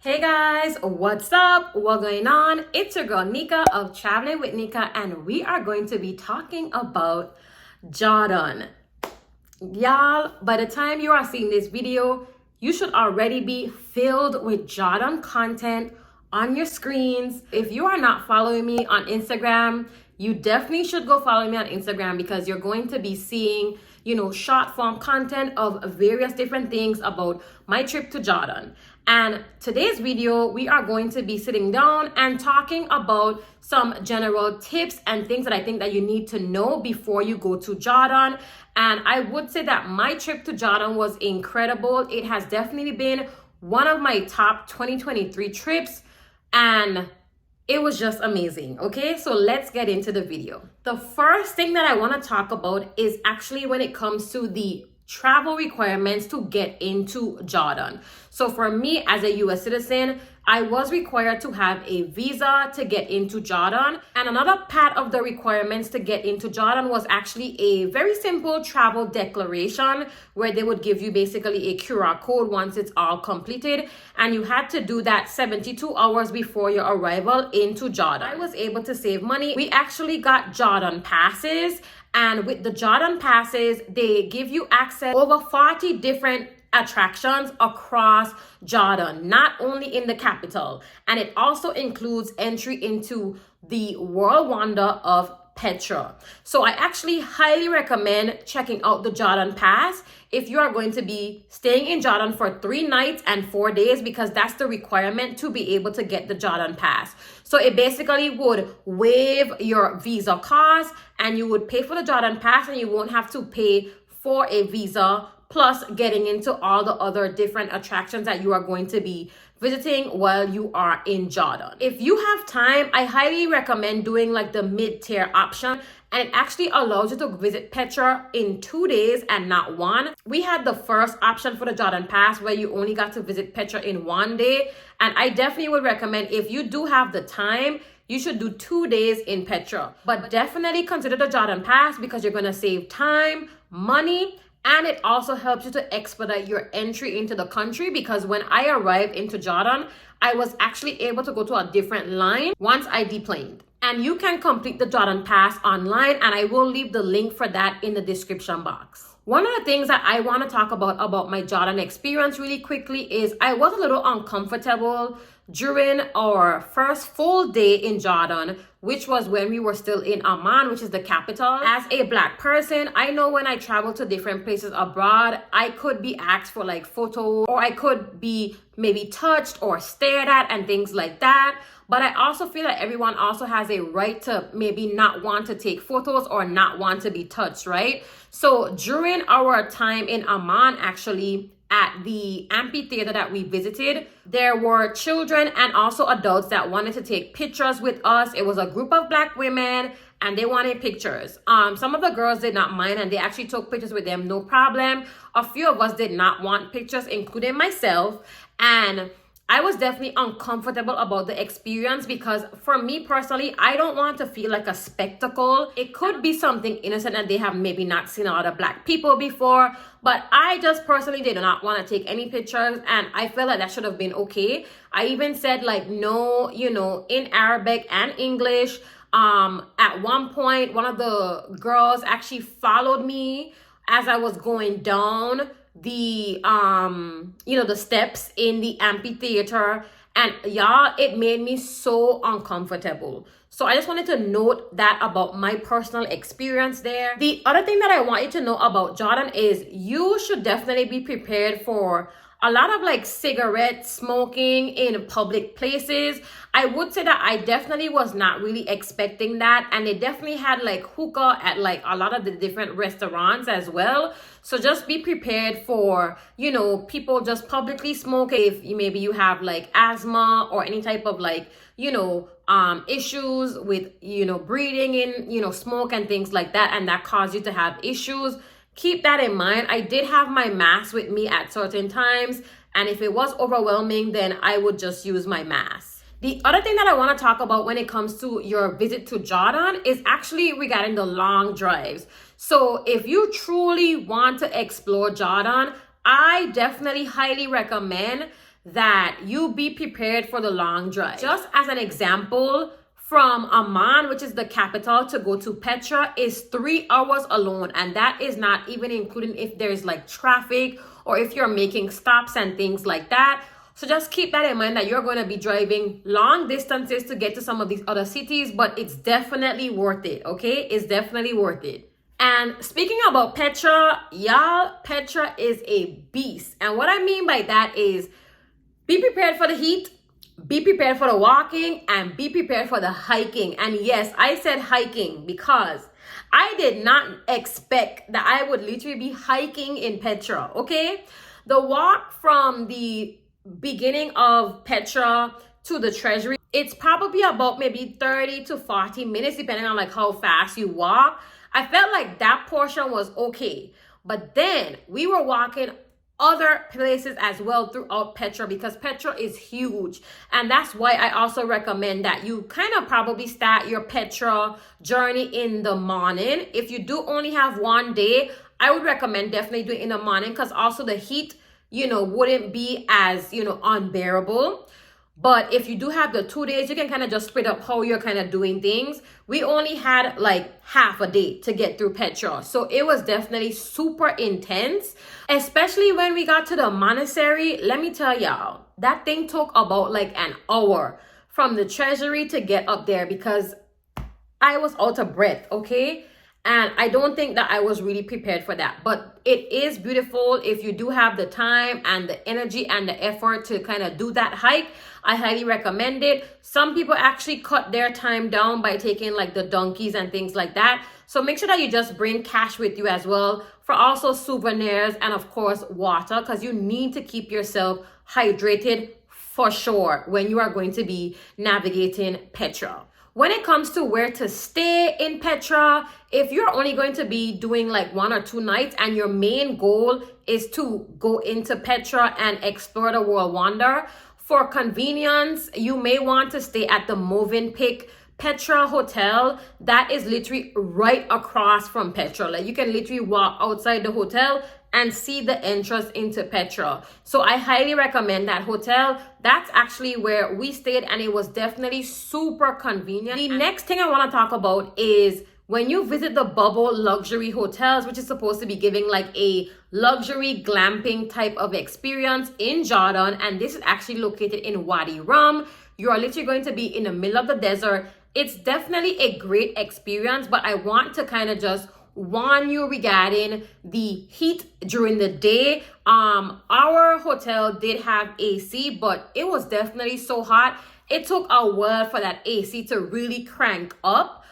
Hey guys, what's up? What's going on? It's your girl Nika of Traveling with Nika, and we are going to be talking about Jordan. Y'all, by the time you are seeing this video, you should already be filled with Jordan content on your screens. If you are not following me on Instagram, you definitely should go follow me on Instagram because you're going to be seeing, short form content of various different things about my trip to Jordan. And today's video, we are going to be sitting down and talking about some general tips and things that I think that you need to know before you go to Jordan. And I would say that my trip to Jordan was incredible. It has definitely been one of my top 2023 trips, and it was just amazing. Okay, so let's get into the video. The first thing that I want to talk about is actually when it comes to the travel requirements to get into Jordan. So for me as a US citizen, I was required to have a visa to get into Jordan. And another part of the requirements to get into Jordan was actually a very simple travel declaration where they would give you basically a QR code once it's all completed. And you had to do that 72 hours before your arrival into Jordan. I was able to save money. We actually got Jordan passes. And with the Jordan passes, they give you access over 40 different attractions across Jordan, not only in the capital. And it also includes entry into the world wonder of Petra. So I actually highly recommend checking out the Jordan Pass if you are going to be staying in Jordan for 3 nights and 4 days, because that's the requirement to be able to get the Jordan Pass. So it basically would waive your visa cost and you would pay for the Jordan Pass and you won't have to pay for a visa, plus getting into all the other different attractions that you are going to be visiting while you are in Jordan. If you have time, I highly recommend doing like the mid-tier option, and it actually allows you to visit Petra in 2 days and not 1. We had the first option for the Jordan Pass where you only got to visit Petra in 1 day, and I definitely would recommend, if you do have the time, you should do 2 days in Petra. But definitely consider the Jordan Pass because you're gonna save time, money, and it also helps you to expedite your entry into the country, because when I arrived into Jordan, I was actually able to go to a different line once I deplaned. And you can complete the Jordan Pass online, and I will leave the link for that in the description box. One of the things that I want to talk about my Jordan experience really quickly is I was a little uncomfortable during our first full day in Jordan, which was when we were still in Amman, which is the capital. As a Black person, I know when I travel to different places abroad, I could be asked for like photos, or I could be maybe touched or stared at and things like that. But I also feel that everyone also has a right to maybe not want to take photos or not want to be touched, right? So during our time in Amman, actually, at the amphitheater that we visited, there were children and also adults that wanted to take pictures with us. It was a group of Black women and they wanted pictures. Some of the girls did not mind and they actually took pictures with them, no problem. A few of us did not want pictures, including myself. And I was definitely uncomfortable about the experience because for me personally, I don't want to feel like a spectacle. It could be something innocent that they have maybe not seen a lot of Black people before, but I just personally did not want to take any pictures, and I felt like that should have been okay. I even said like no, in Arabic and English. At one point, one of the girls actually followed me as I was going down the the steps in the amphitheater, and y'all, it made me so uncomfortable. So I just wanted to note that about my personal experience there. The other thing that I want you to know about Jordan is you should definitely be prepared for a lot of like cigarette smoking in public places. I would say that I definitely was not really expecting that, and they definitely had like hookah at like a lot of the different restaurants as well. So just be prepared for, people just publicly smoking. If maybe you have like asthma or any type of like, issues with, breathing in, smoke and things like that, and that cause you to have issues, keep that in mind. I did have my mask with me at certain times, and if it was overwhelming, then I would just use my mask. The other thing that I want to talk about when it comes to your visit to Jordan is actually regarding the long drives. So if you truly want to explore Jordan, I definitely highly recommend that you be prepared for the long drive. Just as an example, from Amman, which is the capital, to go to Petra is 3 hours alone. And that is not even including if there's like traffic or if you're making stops and things like that. So just keep that in mind that you're going to be driving long distances to get to some of these other cities, but it's definitely worth it, okay? It's definitely worth it. And speaking about Petra, y'all, Petra is a beast. And what I mean by that is be prepared for the heat, be prepared for the walking, and be prepared for the hiking. And yes, I said hiking because I did not expect that I would literally be hiking in Petra, okay? The walk from the beginning of Petra to the treasury, it's probably about maybe 30 to 40 minutes depending on like how fast you walk. I felt like that portion was okay, but then we were walking other places as well throughout Petra because Petra is huge. And that's why I also recommend that you kind of probably start your Petra journey in the morning. If you do only have one day, I would recommend definitely do it in the morning because also the heat, wouldn't be as, unbearable. But if you do have the 2 days, you can kind of just split up how you're kind of doing things. We only had like half a day to get through Petra. So it was definitely super intense, especially when we got to the monastery. Let me tell y'all, that thing took about like an hour from the treasury to get up there because I was out of breath, okay? And I don't think that I was really prepared for that. But it is beautiful if you do have the time and the energy and the effort to kind of do that hike. I highly recommend it. Some people actually cut their time down by taking like the donkeys and things like that. So make sure that you just bring cash with you as well for also souvenirs and of course water, because you need to keep yourself hydrated for sure when you are going to be navigating Petra. When it comes to where to stay in Petra, if you're only going to be doing like 1 or 2 nights and your main goal is to go into Petra and explore the World Wonder, for convenience, you may want to stay at the Movenpick Petra Hotel. That is literally right across from Petra. Like you can literally walk outside the hotel and see the entrance into Petra. So I highly recommend that hotel. That's actually where we stayed and it was definitely super convenient. The next thing I want to talk about is when you visit the bubble luxury hotels, which is supposed to be giving like a luxury glamping type of experience in Jordan, and this is actually located in Wadi Rum. You are literally going to be in the middle of the desert. It's definitely a great experience, but I want to kind of just warn you regarding the heat during the day. Our hotel did have AC, but it was definitely so hot. It took a while for that AC to really crank up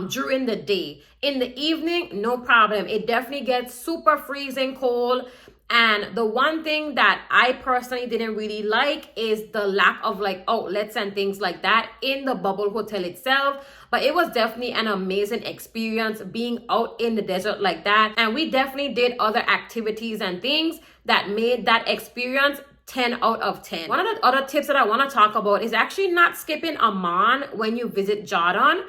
during the day. In the evening, no problem. It definitely gets super freezing cold. And the one thing that I personally didn't really like is the lack of like outlets and things like that in the bubble hotel itself. But it was definitely an amazing experience being out in the desert like that. And we definitely did other activities and things that made that experience 10 out of 10. One of the other tips that I want to talk about is actually not skipping Amman when you visit Jordan.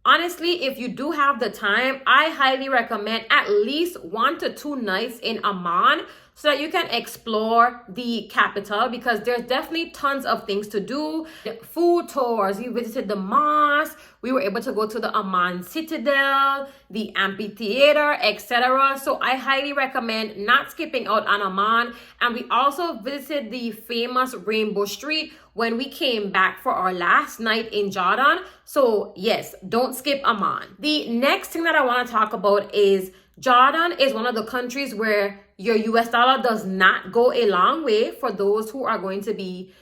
Honestly, if you do have the time, I highly recommend at least 1 to 2 nights in Amman so that you can explore the capital, because there's definitely tons of things to do. Food tours, we visited the mosque, we were able to go to the Amman Citadel, the amphitheater, etc. So I highly recommend not skipping out on Amman. And we also visited the famous Rainbow Street when we came back for our last night in Jordan. So yes, don't skip Amman. The next thing that I want to talk about is Jordan is one of the countries where your US dollar does not go a long way for those who are going to be,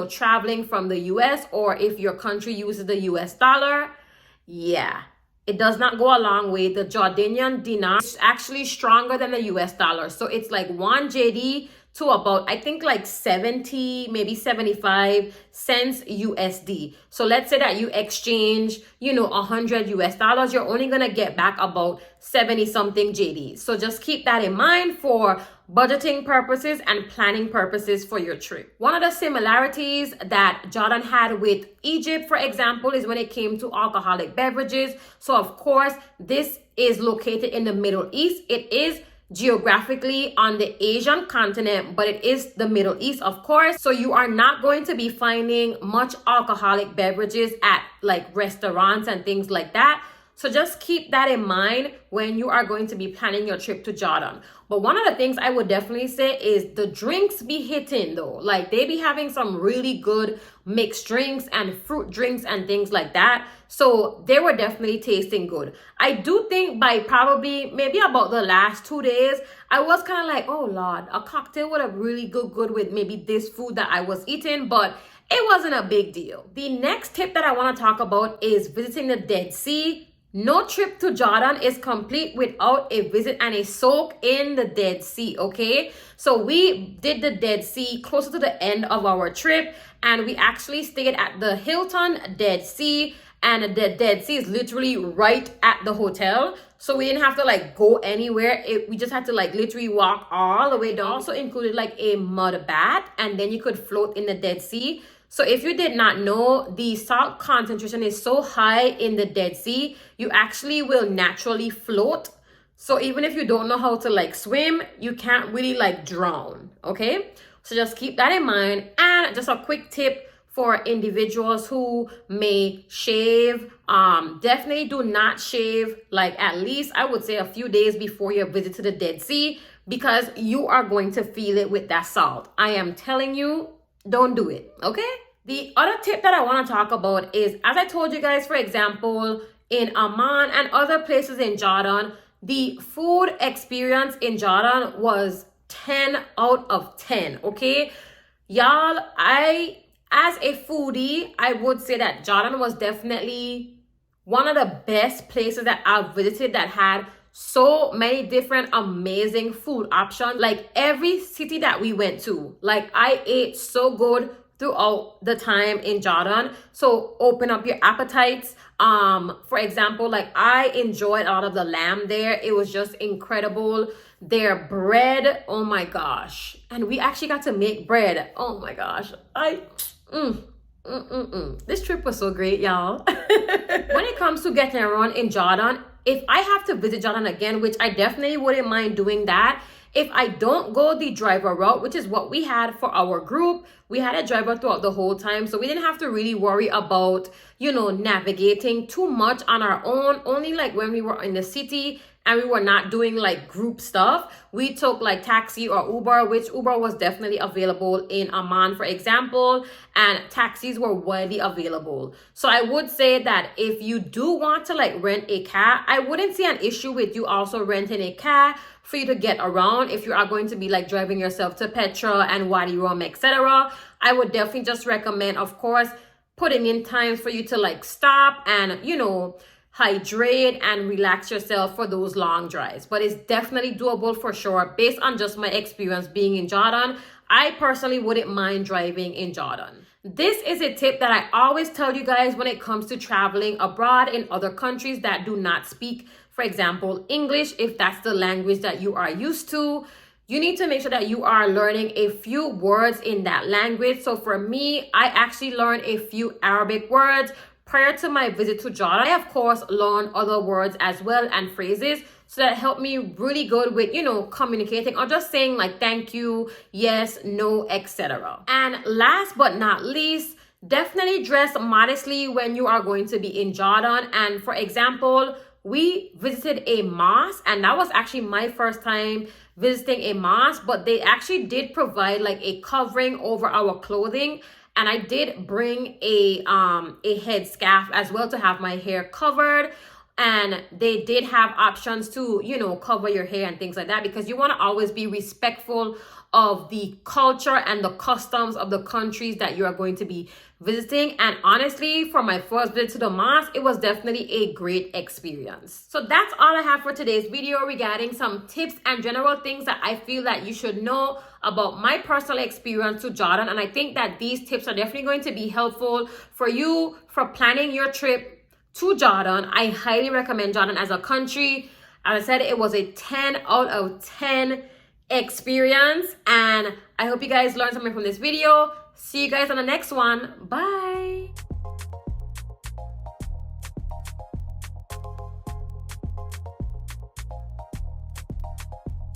traveling from the US, or if your country uses the US dollar. Yeah, it does not go a long way. The Jordanian dinar is actually stronger than the US dollar. So it's like 1 JD to about, I think like 70, maybe 75 cents USD. So let's say that you exchange, 100 US dollars, you're only going to get back about 70 something JDs. So just keep that in mind for budgeting purposes and planning purposes for your trip. One of the similarities that Jordan had with Egypt, for example, is when it came to alcoholic beverages. So of course, this is located in the Middle East. It is geographically on the Asian continent, but it is the Middle East, of course. So you are not going to be finding much alcoholic beverages at like restaurants and things like that. So just keep that in mind when you are going to be planning your trip to Jordan. But one of the things I would definitely say is the drinks be hitting though. Like they be having some really good mixed drinks and fruit drinks and things like that. So they were definitely tasting good. I do think by probably maybe about the last 2 days, I was kind of like, oh Lord, a cocktail would have really good with maybe this food that I was eating, but it wasn't a big deal. The next tip that I want to talk about is visiting the Dead Sea. No trip to Jordan is complete without a visit and a soak in the Dead Sea, okay? So we did the Dead Sea closer to the end of our trip, and we actually stayed at the Hilton Dead Sea, and the Dead Sea is literally right at the hotel. So we didn't have to like go anywhere. We just had to like literally walk all the way down. Also included like a mud bath, and then you could float in the Dead Sea. So if you did not know, the salt concentration is so high in the Dead Sea, you actually will naturally float. So even if you don't know how to like swim, you can't really like drown, okay? So just keep that in mind. And just a quick tip for individuals who may shave, definitely do not shave like at least I would say a few days before your visit to the Dead Sea, because you are going to feel it with that salt. I am telling you, don't do it, okay? The other tip that I want to talk about is, as I told you guys, for example, in Amman and other places in Jordan, the food experience in Jordan was 10 out of 10, okay? Y'all, as a foodie, I would say that Jordan was definitely one of the best places that I've visited that had so many different amazing food options. Like every city that we went to, like I ate so good throughout the time in Jordan. So open up your appetites. For example, like I enjoyed a lot of the lamb there. It was just incredible. Their bread, oh my gosh. And we actually got to make bread. Oh my gosh. This trip was so great, y'all. When it comes to getting around in Jordan, if I have to visit Jordan again, which I definitely wouldn't mind doing that, if I don't go the driver route, which is what we had for our group, we had a driver throughout the whole time. So we didn't have to really worry about, navigating too much on our own. Only like when we were in the city and we were not doing like group stuff, we took like taxi or Uber, which Uber was definitely available in Amman, for example, and taxis were widely available. So I would say that if you do want to like rent a car, I wouldn't see an issue with you also renting a car for you to get around if you are going to be like driving yourself to Petra and Wadi Rum, etc. I would definitely just recommend, of course, putting in times for you to like stop and, hydrate and relax yourself for those long drives. But it's definitely doable for sure. Based on just my experience being in Jordan, I personally wouldn't mind driving in Jordan. This is a tip that I always tell you guys when it comes to traveling abroad in other countries that do not speak, for example, English. If that's the language that you are used to, you need to make sure that you are learning a few words in that language. So for me, I actually learned a few Arabic words prior to my visit to Jordan. I, of course, learned other words as well and phrases. So that helped me really good with, communicating or just saying like thank you, yes, no, etc. And last but not least, definitely dress modestly when you are going to be in Jordan. And for example, we visited a mosque, and that was actually my first time visiting a mosque, but they actually did provide like a covering over our clothing. And I did bring a headscarf as well to have my hair covered. And they did have options to, cover your hair and things like that, because you want to always be respectful of the culture and the customs of the countries that you are going to be visiting. And honestly, for my first visit to the mosque, it was definitely a great experience. So that's all I have for today's video regarding some tips and general things that I feel that you should know about my personal experience to Jordan. And I think that these tips are definitely going to be helpful for you for planning your trip to Jordan. I highly recommend Jordan as a country. As I said, it was a 10 out of 10 experience, and I hope you guys learned something from this video. See you guys on the next one. Bye.